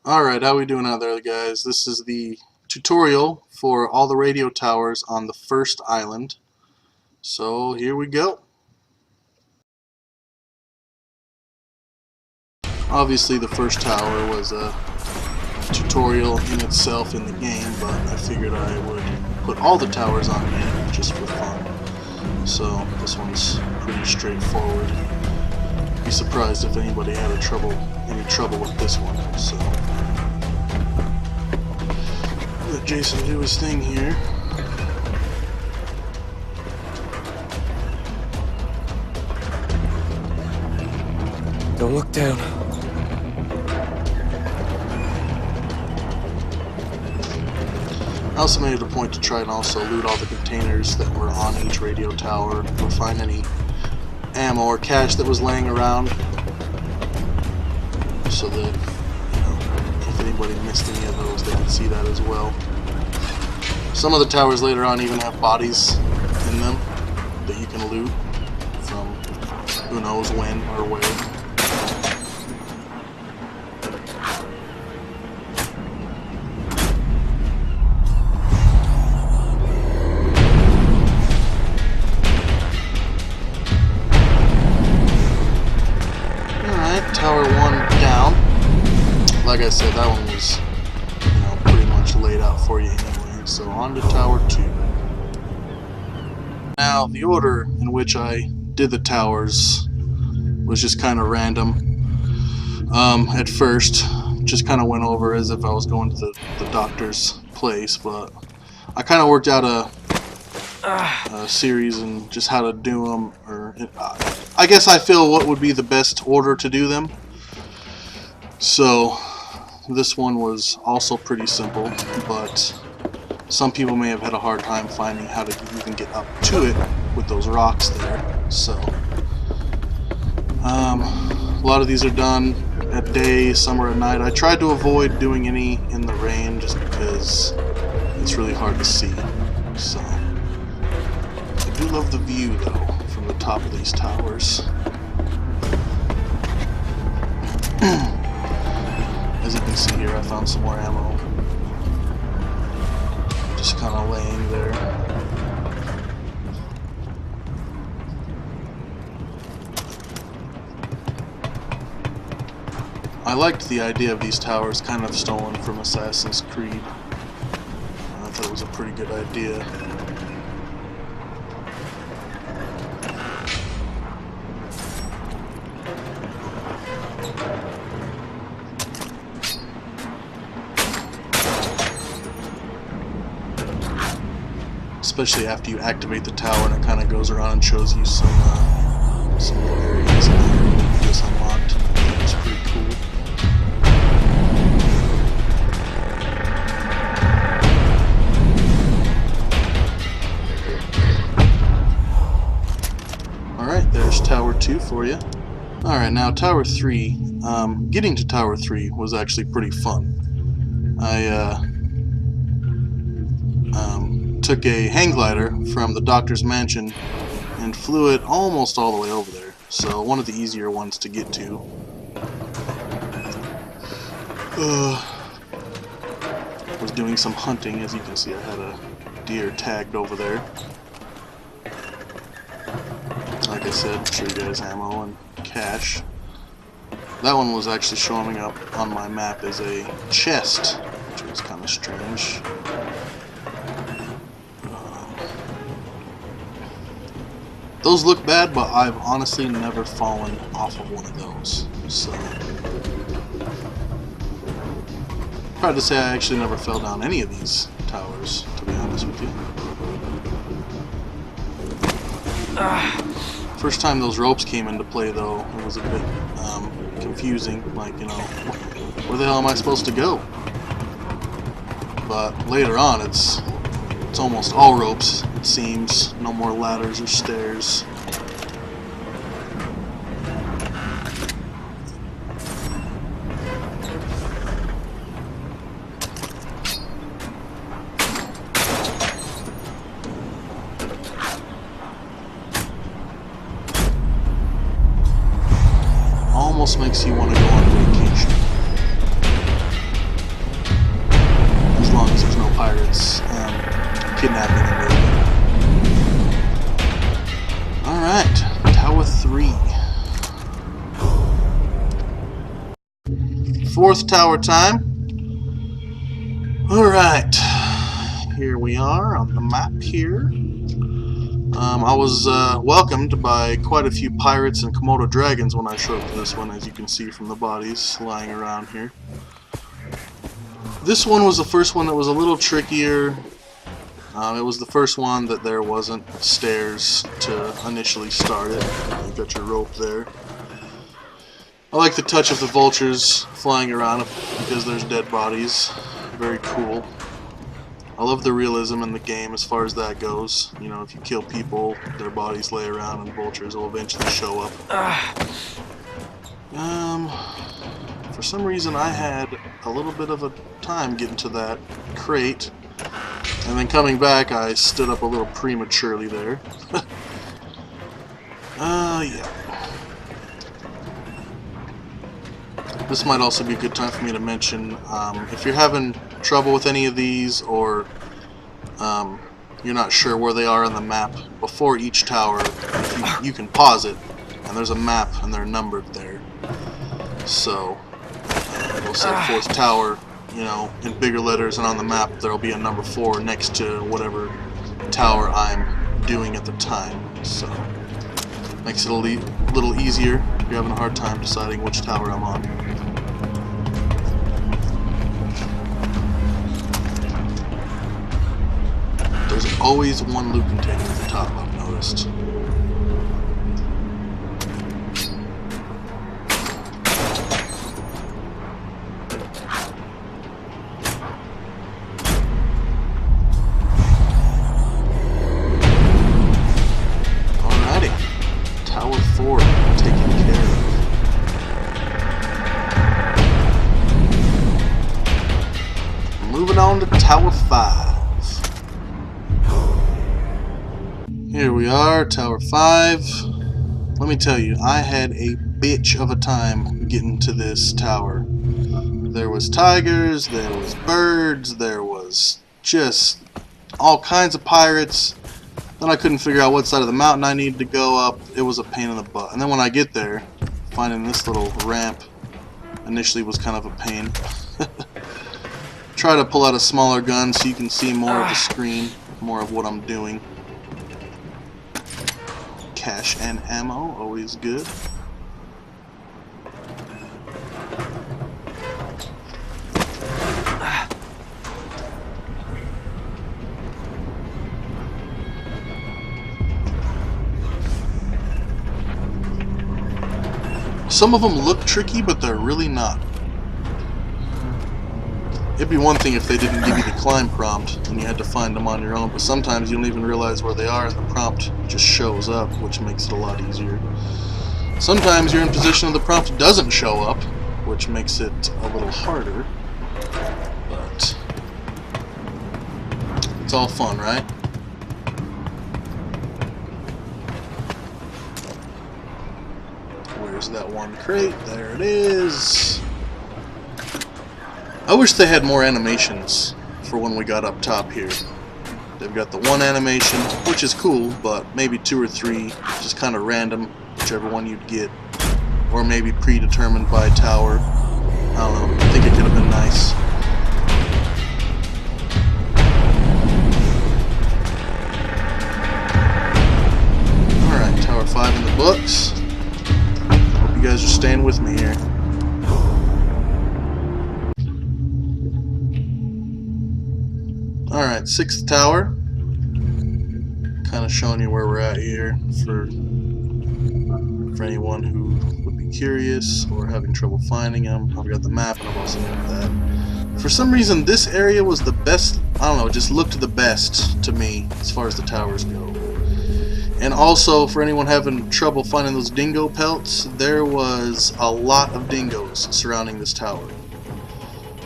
Alright, how we doing out there, guys? This is the tutorial for all the radio towers on the first island. So here we go. Obviously the first tower was a tutorial in itself in the game, but I figured I would put all the towers on here just for fun. So this one's pretty straightforward. Be surprised if anybody had any trouble with this one. So let Jason do his thing here. Don't look down. I also made it a point to try and also loot all the containers that were on each radio tower, or find any ammo or cash that was laying around, so that, you know, if anybody missed any of those, they could see that as well. Some of the towers later on even have bodies in them that you can loot from who knows when or where. Tower 1 down. Like I said, that one was, you know, pretty much laid out for you anyway. So on to Tower 2. Now, the order in which I did the towers was just kind of random. At first, just kind of went over as if I was going to the doctor's place, but I kind of worked out a series and just how to do them, or I guess I feel what would be the best order to do them. So this one was also pretty simple, but some people may have had a hard time finding how to even get up to it with those rocks there. So a lot of these are done at day, some are at night. I tried to avoid doing any in the rain just because it's really hard to see. So I do love the view though from the top of these towers. As you can see here, I found some more ammo. Just kind of laying there. I liked the idea of these towers kind of stolen from Assassin's Creed. I thought it was a pretty good idea. Especially after you activate the tower and it kind of goes around and shows you some little areas in there that you just unlocked. It's pretty cool. Alright, there's Tower 2 for you. Alright, now Tower 3. Getting to Tower 3 was actually pretty fun. I took a hang glider from the doctor's mansion and flew it almost all the way over there. So one of the easier ones to get to. Was doing some hunting. As you can see, I had a deer tagged over there. Like I said, show you guys ammo and cash. That one was actually showing up on my map as a chest, which was kind of strange. Those look bad, but I've honestly never fallen off of one of those. So, proud to say I actually never fell down any of these towers, to be honest with you. First time those ropes came into play, though, it was a bit confusing. Like, you know, where the hell am I supposed to go? But later on, it's almost all ropes, it seems. No more ladders or stairs. Almost makes you want to go on vacation. kidnapping and everything. Alright, Tower 3. Fourth tower time. Alright, here we are on the map here. I was welcomed by quite a few pirates and Komodo dragons when I showed up to this one, as you can see from the bodies lying around here. This one was the first one that was a little trickier. It was the first one that there wasn't stairs to initially start it. You got your rope there. I like the touch of the vultures flying around because there's dead bodies. Very cool. I love the realism in the game as far as that goes. You know, if you kill people, their bodies lay around and vultures will eventually show up. For some reason I had a little bit of a time getting to that crate. And then coming back, I stood up a little prematurely there. Yeah. This might also be a good time for me to mention, if you're having trouble with any of these, or you're not sure where they are on the map, before each tower, you can pause it, and there's a map, and they're numbered there. So, it'll say 4th tower, you know, in bigger letters, and on the map there'll be a number 4 next to whatever tower I'm doing at the time. So, makes it a little easier if you're having a hard time deciding which tower I'm on. There's always one loot container at the top, I've noticed. Alrighty. Tower 4 taken care of. Moving on to Tower 5. Here we are, Tower 5. Let me tell you, I had a bitch of a time getting to this tower. There was tigers, there was birds, there was just all kinds of pirates. Then I couldn't figure out what side of the mountain I needed to go up. It was a pain in the butt. And then when I get there, finding this little ramp initially was kind of a pain. Try to pull out a smaller gun so you can see more of the screen, more of what I'm doing. Cash and ammo, always good. Some of them look tricky, but they're really not. It'd be one thing if they didn't give you the climb prompt and you had to find them on your own, but sometimes you don't even realize where they are and the prompt just shows up, which makes it a lot easier. Sometimes you're in position and the prompt doesn't show up, which makes it a little harder, but it's all fun, right? Where's that one crate? There it is. I wish they had more animations for when we got up top here. They've got the one animation, which is cool, but maybe 2 or 3, just kind of random, whichever one you'd get. Or maybe predetermined by tower. I don't know, I think it could have been nice. Alright, Tower 5 in the books. Hope you guys are staying with me here. Alright, 6th tower. Kind of showing you where we're at here for anyone who would be curious or having trouble finding them. I've got the map and I've also got that. For some reason, this area was the best. I don't know, it just looked the best to me as far as the towers go. And also, for anyone having trouble finding those dingo pelts, there was a lot of dingoes surrounding this tower.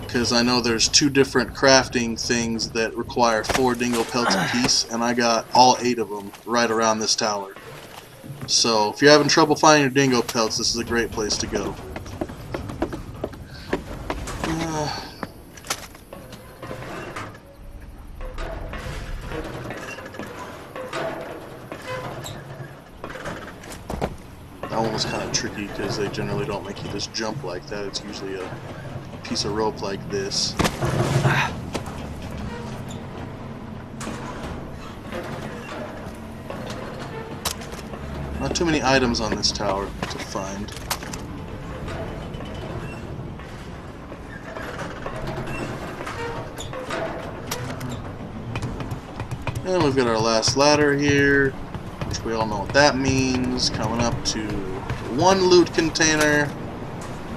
Because I know there's 2 different crafting things that require 4 dingo pelts apiece, and I got all 8 of them right around this tower. So if you're having trouble finding your dingo pelts, this is a great place to go. was kind of tricky because they generally don't make you just jump like that. It's usually a piece of rope like this. Not too many items on this tower to find. And we've got our last ladder here, which we all know what that means. Coming up to one loot container.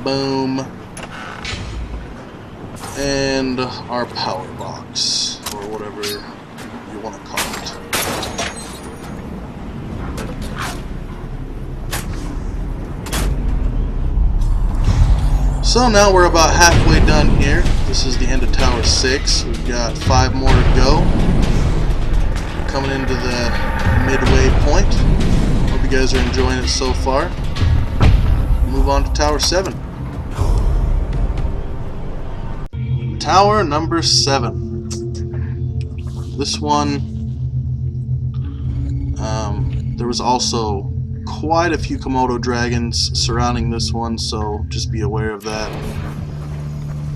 Boom. And our power box, or whatever you want to call it. So now we're about halfway done here. This is the end of Tower 6. We've got 5 more to go. Coming into the midway point. Hope you guys are enjoying it so far. Move on to Tower 7. Tower number 7. This one, there was also quite a few Komodo dragons surrounding this one, so just be aware of that.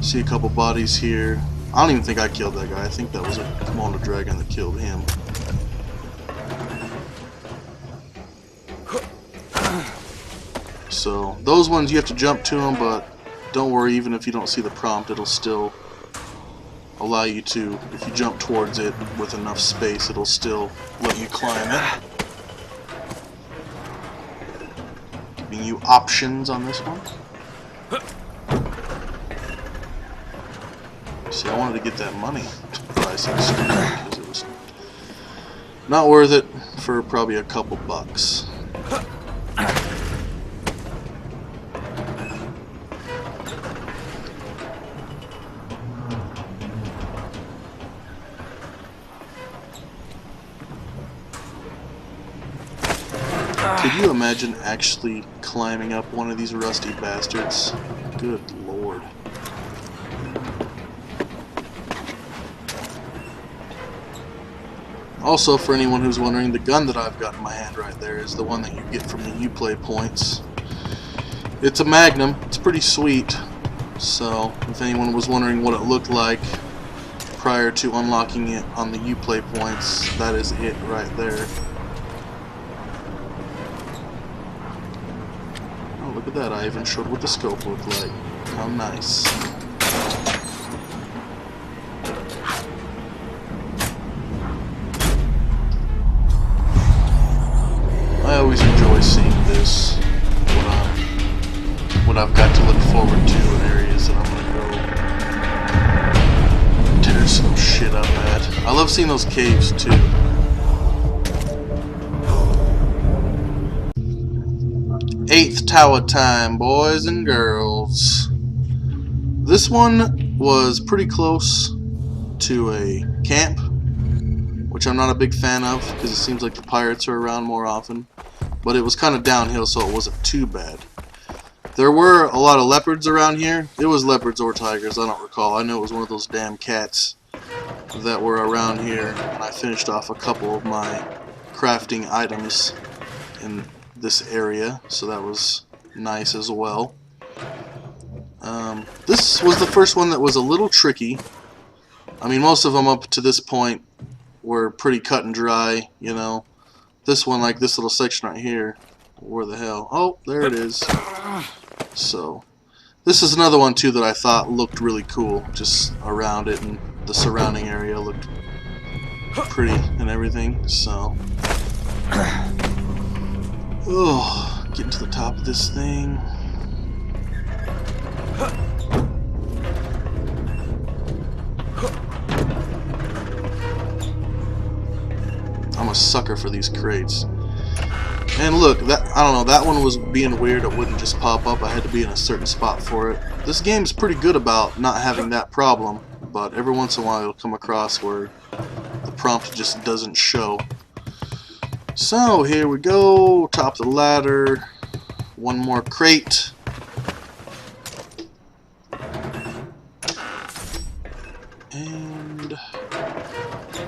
See a couple bodies here. I don't even think I killed that guy. I think that was a Komodo dragon that killed him. So those ones you have to jump to them, but don't worry, even if you don't see the prompt, it'll still allow you to, if you jump towards it with enough space, it'll still let you climb it. Giving you options on this one. See, I wanted to get that money price because it was not worth it for probably a couple bucks. Could you imagine actually climbing up one of these rusty bastards? Good lord. Also, for anyone who's wondering, the gun that I've got in my hand right there is the one that you get from the Uplay points. It's a Magnum. It's pretty sweet. So, if anyone was wondering what it looked like prior to unlocking it on the Uplay points, that is it right there. Look at that, I even showed what the scope looked like. How nice. I always enjoy seeing this, what I've got to look forward to in areas that I'm gonna go tear some shit up at. I love seeing those caves too. Eighth tower time, boys and girls. This one was pretty close to a camp, which I'm not a big fan of because it seems like the pirates are around more often. But it was kind of downhill, so it wasn't too bad. There were a lot of leopards around here. It was leopards or tigers, I don't recall. I know it was one of those damn cats that were around here, and I finished off a couple of my crafting items in this area, so that was nice as well. This was the first one that was a little tricky. I mean, most of them up to this point were pretty cut and dry, you know. This one, like this little section right here, where the hell? Oh, there it is. So, this is another one too that I thought looked really cool, just around it, and the surrounding area looked pretty and everything, so. Oh, getting to the top of this thing. I'm a sucker for these crates. And look, that I don't know, that one was being weird. It wouldn't just pop up. I had to be in a certain spot for it. This game's pretty good about not having that problem, but every once in a while you'll come across where the prompt just doesn't show. So here we go, top of the ladder, one more crate. And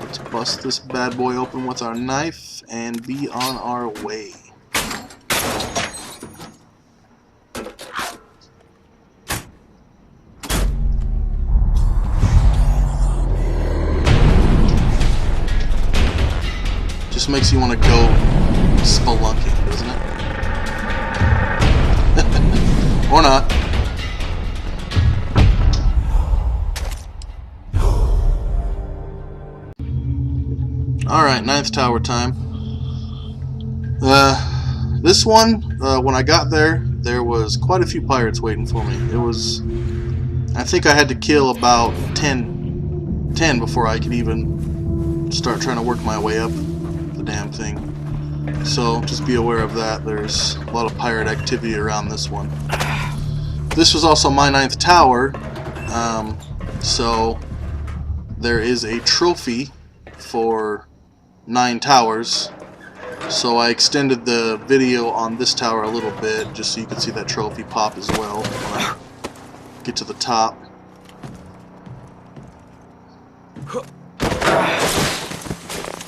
let's bust this bad boy open with our knife and be on our way. makes you want to go spelunking, doesn't it? Or not. Alright, 9th tower time. This one, when I got there, there was quite a few pirates waiting for me. It was... I think I had to kill about 10 before I could even start trying to work my way up the damn thing. So, just be aware of that. There's a lot of pirate activity around this one. This was also my 9th tower, so there is a trophy for 9 towers. So I extended the video on this tower a little bit, just so you can see that trophy pop as well when I get to the top.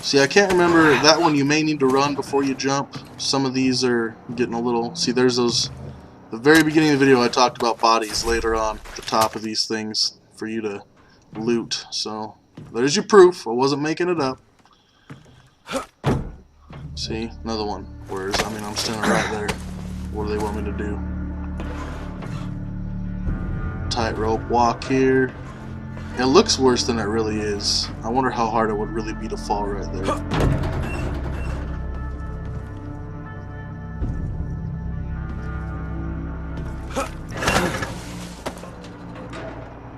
See, I can't remember, that one you may need to run before you jump. Some of these are getting a little... See, there's those... The very beginning of the video I talked about bodies later on at the top of these things for you to loot. So, there's your proof. I wasn't making it up. See, another one. Whereas, I mean, I'm standing right there. What do they want me to do? Tightrope walk here. It looks worse than it really is. I wonder how hard it would really be to fall right there.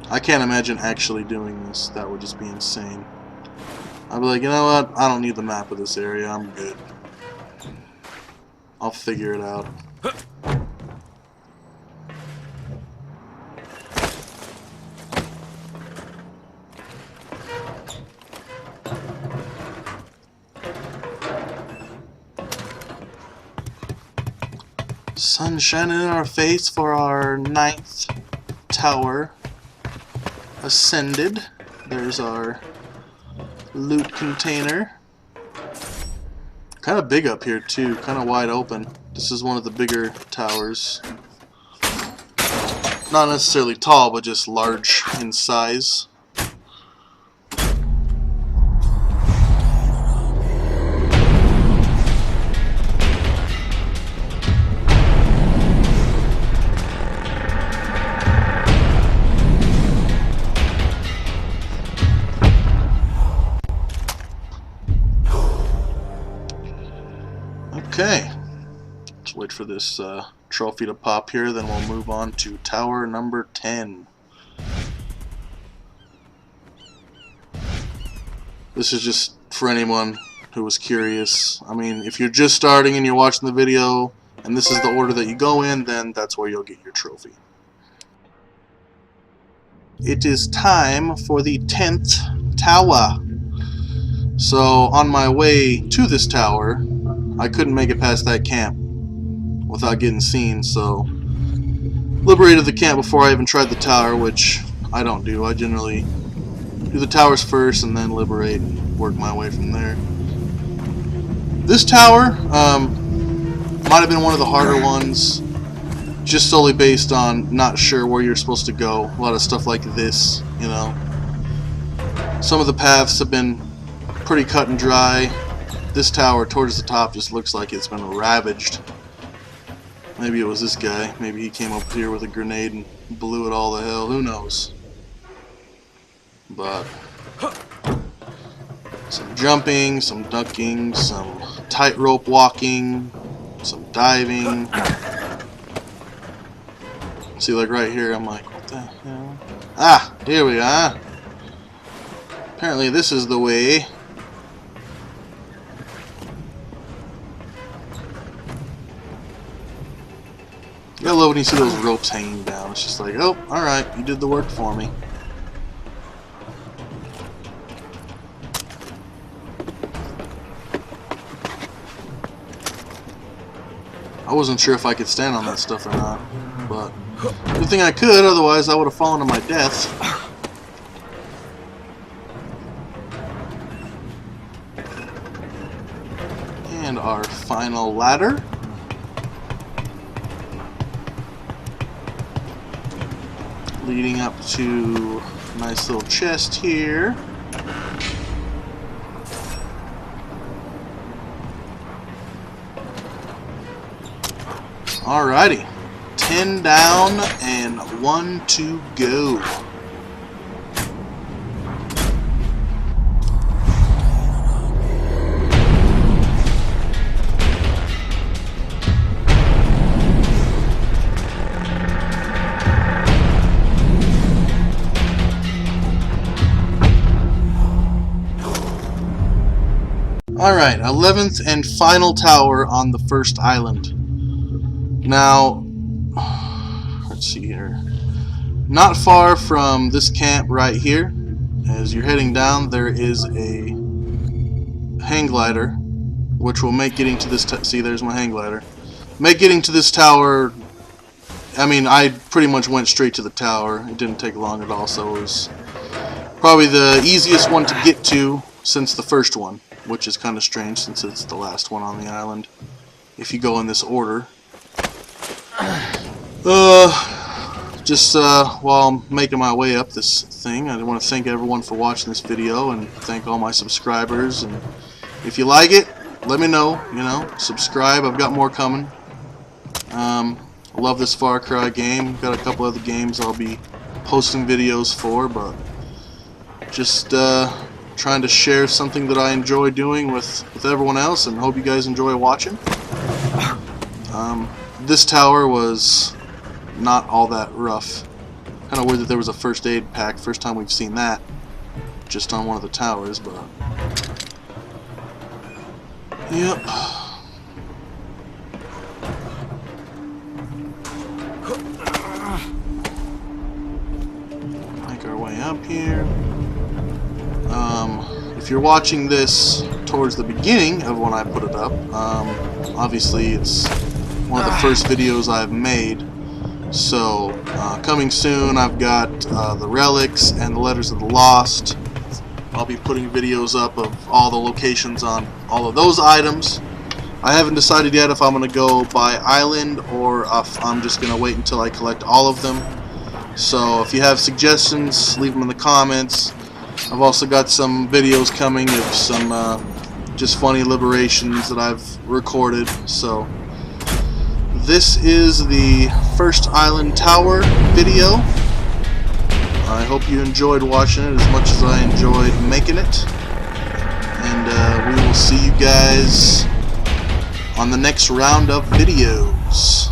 I can't imagine actually doing this. That would just be insane. I'd be like, you know what? I don't need the map of this area. I'm good. I'll figure it out. Sun shining in our face for our 9th tower ascended. There's our loot container. Kind of big up here too, kind of wide open. This is one of the bigger towers. Not necessarily tall, but just large in size. Okay, let's wait for this trophy to pop here, then we'll move on to tower number 10. This is just for anyone who was curious. I mean, if you're just starting and you're watching the video and this is the order that you go in, then that's where you'll get your trophy. It is time for the 10th tower. So on my way to this tower, I couldn't make it past that camp without getting seen, so liberated the camp before I even tried the tower, which I don't do. I generally do the towers first and then liberate and work my way from there. This tower might have been one of the harder ones, just solely based on not sure where you're supposed to go. A lot of stuff like this, you know. Some of the paths have been pretty cut and dry. This tower towards the top just looks like it's been ravaged. Maybe it was this guy. Maybe he came up here with a grenade and blew it all to hell. Who knows? But some jumping, some ducking, some tightrope walking, some diving. See, like right here, I'm like, what the hell? Ah, here we are. Apparently this is the way. I love when you see those ropes hanging down. It's just like, oh, alright, you did the work for me. I wasn't sure if I could stand on that stuff or not, but good thing I could, otherwise I would have fallen to my death. And our final ladder. Leading up to a nice little chest here. Alrighty. 10 down and 1 to go. Alright, 11th and final tower on the first island. Now, let's see here. Not far from this camp right here, as you're heading down, there is a hang glider, which will make getting to this see, there's my hang glider. Make getting to this tower, I mean, I pretty much went straight to the tower. It didn't take long at all, so it was probably the easiest one to get to since the first one, which is kind of strange since it's the last one on the island, if you go in this order. While I'm making my way up this thing, I want to thank everyone for watching this video and thank all my subscribers. And if you like it, let me know. Subscribe. I've got more coming. I love this Far Cry game. Got a couple other games I'll be posting videos for, but just trying to share something that I enjoy doing with everyone else, and hope you guys enjoy watching. This tower was not all that rough. Kind of weird that there was a first aid pack. First time we've seen that, just on one of the towers, but yep. Make our way up here. If you're watching this towards the beginning of when I put it up, obviously it's one of the first videos I've made. So coming soon, I've got the relics and the letters of the lost. I'll be putting videos up of all the locations on all of those items. I haven't decided yet if I'm going to go by island or if I'm just going to wait until I collect all of them. So if you have suggestions, leave them in the comments. I've also got some videos coming of some just funny liberations that I've recorded. So this is the first island tower video. I hope you enjoyed watching it as much as I enjoyed making it. And we will see you guys on the next round of videos.